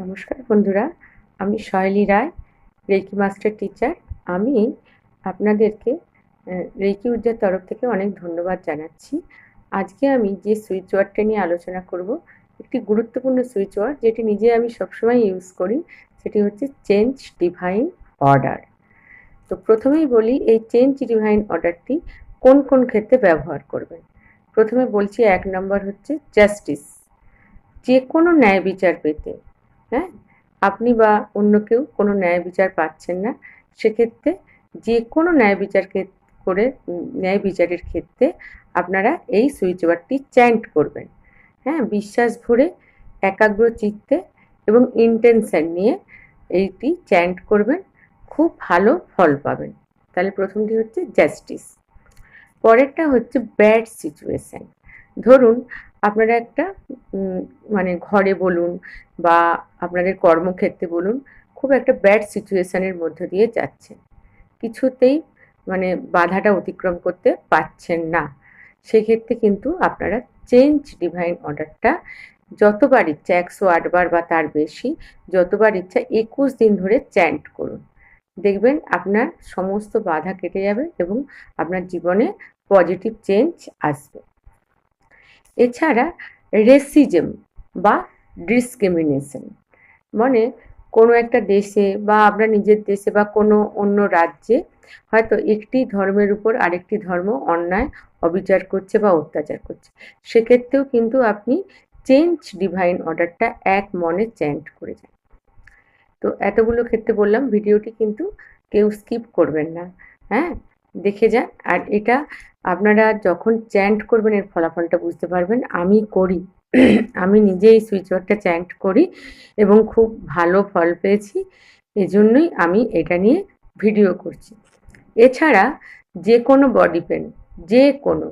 নমস্কার বন্ধুরা, আমি সহেলি রায়, রেকি মাস্টার টিচার। আমি আপনাদেরকে রেকি ঊর্জার তরফ থেকে অনেক ধন্যবাদ জানাচ্ছি। আজকে আমি যে সুইচ ওয়ার্ডটা নিয়ে আলোচনা করব, একটি গুরুত্বপূর্ণ সুইচ ওয়ার্ড যেটি নিজে আমি সবসময় ইউজ করি, সেটি হচ্ছে চেঞ্জ ডিভাইন অর্ডার। তো প্রথমেই বলি, এই চেঞ্জ ডিভাইন অর্ডারটি কোন কোন ক্ষেত্রে ব্যবহার করবেন। প্রথমে বলছি, 1 নম্বর হচ্ছে জাস্টিস। যে কোনো ন্যায় বিচার পেতে, হ্যাঁ, আপনি বা অন্য কেউ কোনো ন্যায় বিচার পাচ্ছেন না, সেক্ষেত্রে যে কোনো ন্যায় বিচারের ক্ষেত্রে আপনারা এই সুইচ ওয়ার্ডটি চ্যান্ট করবেন। হ্যাঁ, বিশ্বাস ভরে একাগ্র চিত্তে এবং ইন্টেনশন নিয়ে এইটি চ্যান্ট করবেন, খুব ভালো ফল পাবেন। তাহলে প্রথমটি হচ্ছে জাস্টিস। পরেরটা হচ্ছে ব্যাড সিচুয়েশন। ধরুন আপনারা একটা মানে ঘরে বলুন বা আপনাদের কর্মক্ষেত্রে বলুন, খুব একটা ব্যাড সিচুয়েশনের মধ্য দিয়ে যাচ্ছেন, কিছুতেই মানে বাধাটা অতিক্রম করতে পারছেন না। সেক্ষেত্রে কিন্তু আপনারা চেঞ্জ ডিভাইন অর্ডারটা যতবার ইচ্ছা, 108 বার বা তার বেশি, যতবার ইচ্ছা 21 দিন ধরে চ্যান্ট করুন। দেখবেন আপনার সমস্ত বাধা কেটে যাবে এবং আপনার জীবনে পজিটিভ চেঞ্জ আসবে। এছাড়া রেসিজম বা ডিসক্রিমিনেশন, মানে কোনো একটা দেশে বা আপনার নিজের দেশে বা কোনো অন্য রাজ্যে হয়তো একটি ধর্মের উপর আরেকটি ধর্ম অন্যায় অবিচার করছে বা অত্যাচার করছে, সেক্ষেত্রেও কিন্তু আপনি চেঞ্জ ডিভাইন অর্ডারটা এক মনে চ্যান্ট করে যান। তো এতগুলো ক্ষেত্রে বললাম, ভিডিওটি কিন্তু কেউ স্কিপ করবেন না। হ্যাঁ, দেখে যান। আর এটা আপনারা যখন চ্যান্ট করবেন এর ফলাফলটা বুঝতে পারবেন। আমি করি, আমি নিজে এই সুইচ ওয়ার্ডটা চ্যান্ট করি এবং খুব ভালো ফল পেয়েছি। এজন্যই আমি এটা নিয়ে ভিডিও করছি। এছাড়া যে কোনো বডি পেন, যে কোনো,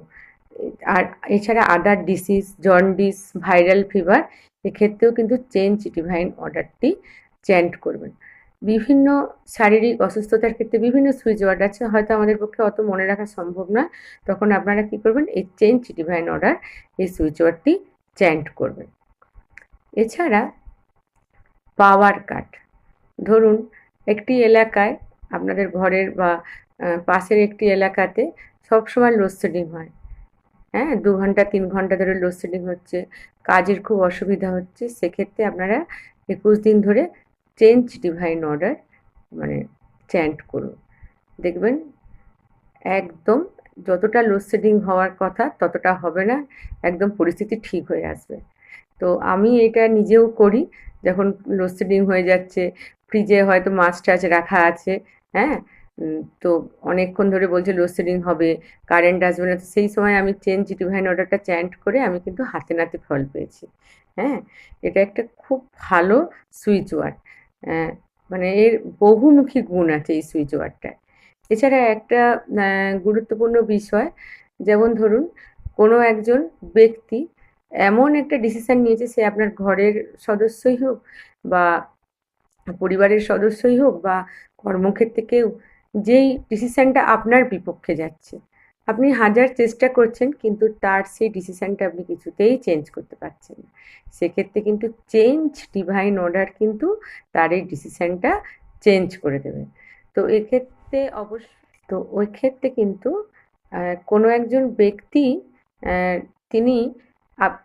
আর এছাড়া আদার ডিসিজ, জন্ডিস, ভাইরাল ফিভার, এক্ষেত্রেও কিন্তু চেঞ্জ ডিভাইন অর্ডারটি চ্যান্ট করবেন। বিভিন্ন শারীরিক অসুস্থতার ক্ষেত্রে বিভিন্ন সুইচ ওয়ার্ড আছে, হয়তো আমাদের পক্ষে অত মনে রাখা সম্ভব নয়, তখন আপনারা কী করবেন, এই চেঞ্জ ডিভাইন অর্ডার, এই সুইচ ওয়ার্ডটি চ্যান্ট করবেন। এছাড়া পাওয়ার কাট, ধরুন একটি এলাকায়, আপনাদের ঘরের বা পাশের একটি এলাকাতে সবসময় লোডশেডিং হয়। হ্যাঁ, 2 ঘন্টা 3 ঘন্টা ধরে লোডশেডিং হচ্ছে, কাজের খুব অসুবিধা হচ্ছে। সেক্ষেত্রে আপনারা 21 দিন ধরে চেঞ্জ ডিভাইন অর্ডার মানে চ্যান্ট করুন। দেখবেন একদম যতটা লোডশেডিং হওয়ার কথা ততটা হবে না, একদম পরিস্থিতি ঠিক হয়ে আসবে। তো আমি এটা নিজেও করি, যখন লোডশেডিং হয়ে যাচ্ছে, ফ্রিজে হয়তো মাছ টাছ রাখা আছে, হ্যাঁ, তো অনেকক্ষণ ধরে বলছে লোডশেডিং হবে, কারেন্ট আসবে না, তো সেই সময় আমি চেঞ্জ ডিভাইন অর্ডারটা চ্যান্ট করে আমি কিন্তু হাতে নাতে ফল পেয়েছি। হ্যাঁ, এটা একটা খুব ভালো সুইচ ওয়ার্ড। মানে এর বহুমুখী গুণ আছে এই সুইচ ওয়ার্ডটায়। এছাড়া একটা গুরুত্বপূর্ণ বিষয়, যেমন ধরুন কোনো একজন ব্যক্তি এমন একটা ডিসিশান নিয়েছে, সে আপনার ঘরের সদস্যই হোক বা পরিবারের সদস্যই হোক বা কর্মক্ষেত্রে কেউ, যেই ডিসিশানটা আপনার বিপক্ষে যাচ্ছে, আপনি হাজার চেষ্টা করছেন কিন্তু তার সেই ডিসিশানটা আপনি কিছুতেই চেঞ্জ করতে পারছেন না। সেক্ষেত্রে কিন্তু চেঞ্জ ডিভাইন অর্ডার কিন্তু তার এই ডিসিশানটা চেঞ্জ করে দেবে। তো এক্ষেত্রে তো ওই ক্ষেত্রে কিন্তু কোনো একজন ব্যক্তি, তিনি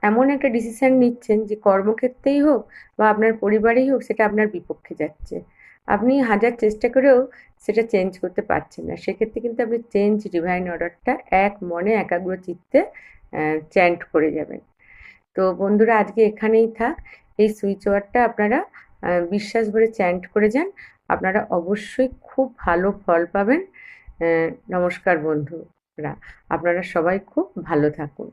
এমন একটা ডিসিশান নিচ্ছেন যে কর্মক্ষেত্রেই হোক বা আপনার পরিবারেই হোক, সেটা আপনার বিপক্ষে যাচ্ছে, আপনি হাজার চেষ্টা করেও সেটা চেঞ্জ করতে পারছেন না। সেক্ষেত্রে কিন্তু আপনি চেঞ্জ ডিভাইন অর্ডারটা এক মনে একাগ্র চিত্তে চ্যান্ট করে যাবেন। তো বন্ধুরা, আজকে এখানেই থাক। এই সুইচ ওয়ার্ডটা আপনারা বিশ্বাস ভরে চ্যান্ট করে যান, আপনারা অবশ্যই খুব ভালো ফল পাবেন। নমস্কার বন্ধুরা, আপনারা সবাই খুব ভালো থাকুন।